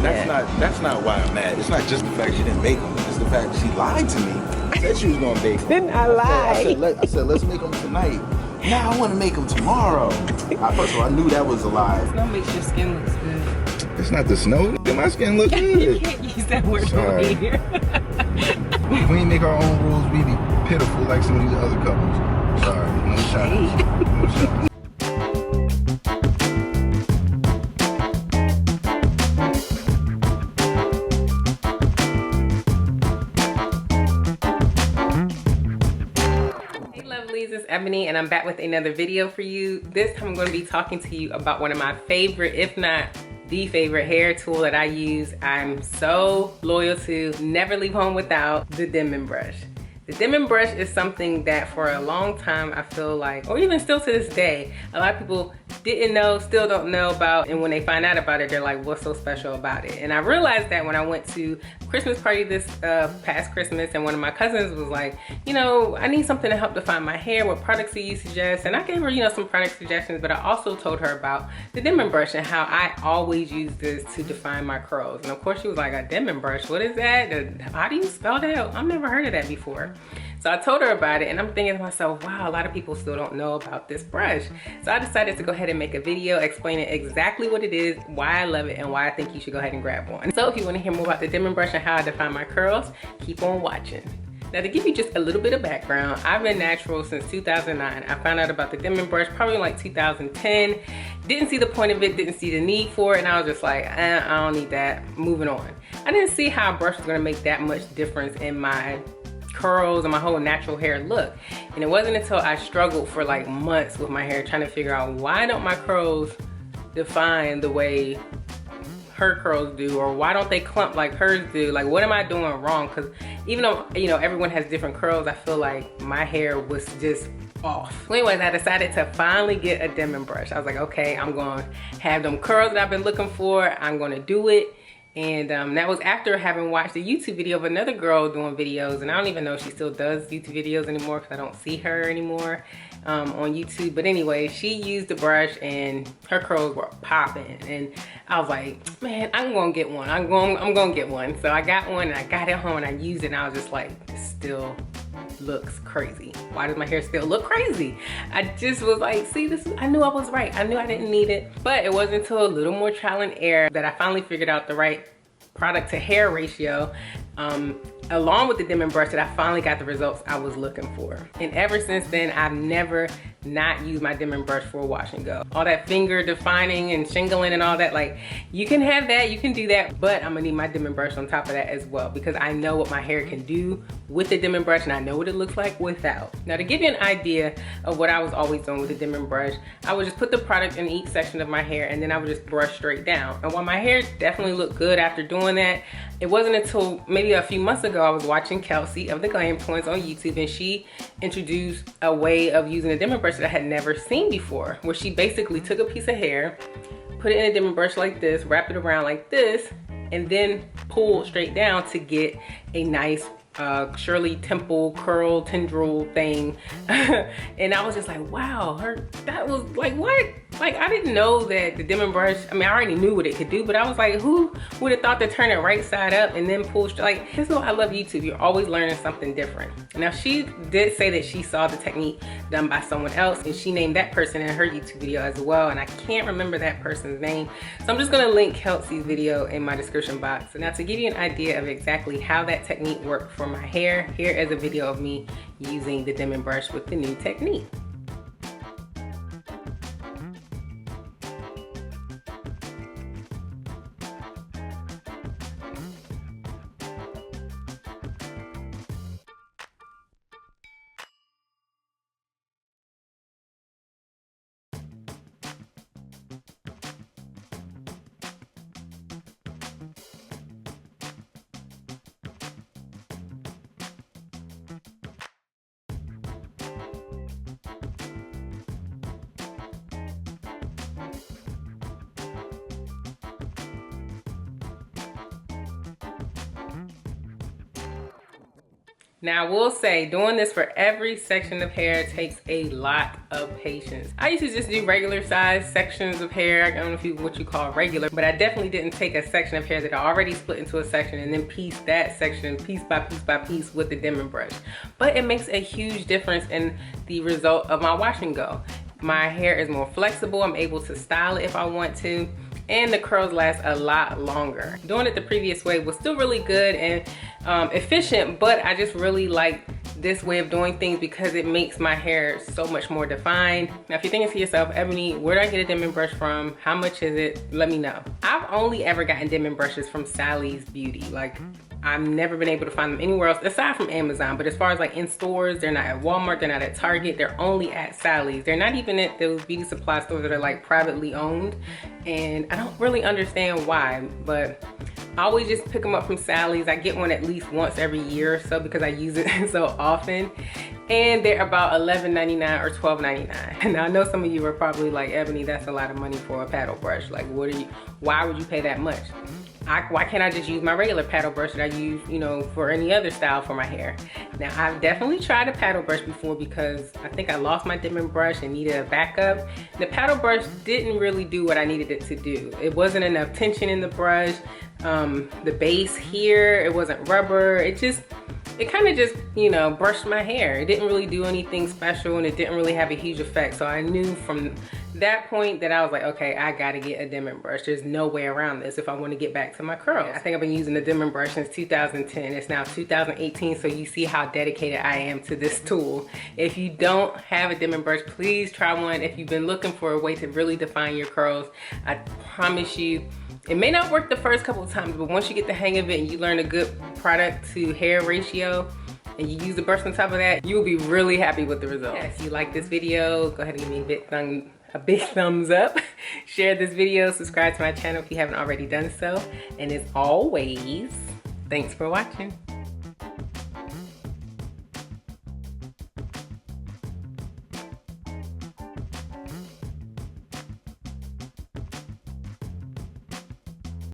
That's not why I'm mad. It's not just the fact she didn't bake them. It's the fact she lied to me. I said she was gonna bake them. Didn't I lie? I said let's make them tonight. Now I want to make them tomorrow. First of all, I knew that was a lie. Snow makes your skin look good. It's not the snow. My skin look good. You can't use that word over here. If we ain't make our own rules, we be pitiful like some of these other couples. Sorry, no shots. No shots. It's Ebony and I'm back with another video for you. This time I'm going to be talking to you about one of my favorite, if not the favorite hair tool that I use. I'm so loyal to, never leave home without the Denman brush. The Denman brush is something that for a long time I feel like, or even still to this day, a lot of people didn't know, still don't know about, and when they find out about it, they're like, what's so special about it? And I realized that when I went to a Christmas party this past Christmas, and one of my cousins was like, you know, I need something to help define my hair. What products do you suggest? And I gave her, you know, some product suggestions, but I also told her about the Denman brush and how I always use this to define my curls. And of course she was like, a Denman brush, what is that? How do you spell that? I've never heard of that before. So I told her about it and I'm thinking to myself, wow, a lot of people still don't know about this brush. So I decided to go ahead and make a video explaining exactly what it is, why I love it, and why I think you should go ahead and grab one. So if you want to hear more about the Denman brush and how I define my curls, keep on watching. Now to give you just a little bit of background, I've been natural since 2009. I found out about the Denman brush probably like 2010. Didn't see the point of it, didn't see the need for it, and I was just like, I don't need that, moving on. I didn't see how a brush was gonna make that much difference in my curls and my whole natural hair look. And it wasn't until I struggled for like months with my hair trying to figure out, why don't my curls define the way her curls do, or why don't they clump like hers do? Like, what am I doing wrong? Because even though, you know, everyone has different curls, I feel like my hair was just off. So anyways, I decided to finally get a Denman brush. I was like, okay, I'm gonna have them curls that I've been looking for. I'm gonna do it. And that was after having watched a YouTube video of another girl doing videos, and I don't even know if she still does YouTube videos anymore because I don't see her anymore on YouTube. But anyway, she used the brush and her curls were popping, and I was like, man, I'm gonna get one. I'm gonna get one. So I got one and I got it home and I used it and I was just like, this still looks crazy. Why does my hair still look crazy? I just was like, see, I knew I was right. I knew I didn't need it. But it wasn't until a little more trial and error that I finally figured out the right product to hair ratio along with the Denman brush, that I finally got the results I was looking for. And ever since then, I've never not used my Denman brush for a wash and go. All that finger defining and shingling and all that, like, you can have that, you can do that, but I'm gonna need my Denman brush on top of that as well, because I know what my hair can do with the Denman brush and I know what it looks like without. Now to give you an idea of what I was always doing with the Denman brush, I would just put the product in each section of my hair and then I would just brush straight down. And while my hair definitely looked good after doing that, it wasn't until maybe a few months ago I was watching Kelsey of the Glam Twins on YouTube, and she introduced a way of using a Denman brush that I had never seen before, where she basically took a piece of hair, put it in a Denman brush like this, wrapped it around like this, and then pulled straight down to get a nice Shirley Temple curl tendril thing. And I was just like, wow, that was like, what? Like, I didn't know that the Denman brush, I mean, I already knew what it could do, but I was like, who would have thought to turn it right side up and then pull straight? Like, this is why I love YouTube. You're always learning something different. Now, she did say that she saw the technique done by someone else, and she named that person in her YouTube video as well, and I can't remember that person's name. So I'm just gonna link Kelsey's video in my description box. So now, to give you an idea of exactly how that technique worked for my hair, here is a video of me using the Denman brush with the new technique. Now I will say doing this for every section of hair takes a lot of patience. I used to just do regular size sections of hair. I don't know if you what you call regular, but I definitely didn't take a section of hair that I already split into a section and then piece that section piece by piece by piece with the Denman brush. But it makes a huge difference in the result of my wash and go. My hair is more flexible. I'm able to style it if I want to. And the curls last a lot longer. Doing it the previous way was still really good and efficient, but I just really like this way of doing things because it makes my hair so much more defined. Now, if you're thinking to yourself, Ebony, where do I get a Denman brush from? How much is it? Let me know. I've only ever gotten Denman brushes from Sally's Beauty. Like, I've never been able to find them anywhere else aside from Amazon. But as far as like in stores, they're not at Walmart, they're not at Target, they're only at Sally's. They're not even at those beauty supply stores that are like privately owned. And I don't really understand why, but I always just pick them up from Sally's. I get one at least once every year or so because I use it so often. And they're about $11.99 or $12.99. Now I know some of you are probably like, Ebony, that's a lot of money for a paddle brush. Like, why would you pay that much? Why can't I just use my regular paddle brush that I use, you know, for any other style for my hair? Now, I've definitely tried a paddle brush before because I think I lost my Denman brush and needed a backup. The paddle brush didn't really do what I needed it to do. It wasn't enough tension in the brush. The base here, it wasn't rubber. It kind of just, you know, brushed my hair. It didn't really do anything special and it didn't really have a huge effect. So I knew from that point that I was like, okay, I gotta get a Denman brush. There's no way around this if I want to get back to my curls. I think I've been using the Denman brush since 2010. It's now 2018, so you see how dedicated I am to this tool. If you don't have a Denman brush, please try one. If you've been looking for a way to really define your curls, I promise you, it may not work the first couple of times, but once you get the hang of it and you learn a good product to hair ratio and you use the brush on top of that, you'll be really happy with the results. If you like this video, go ahead and give me a big thumbs up. Share this video, subscribe to my channel if you haven't already done so. And as always, thanks for watching.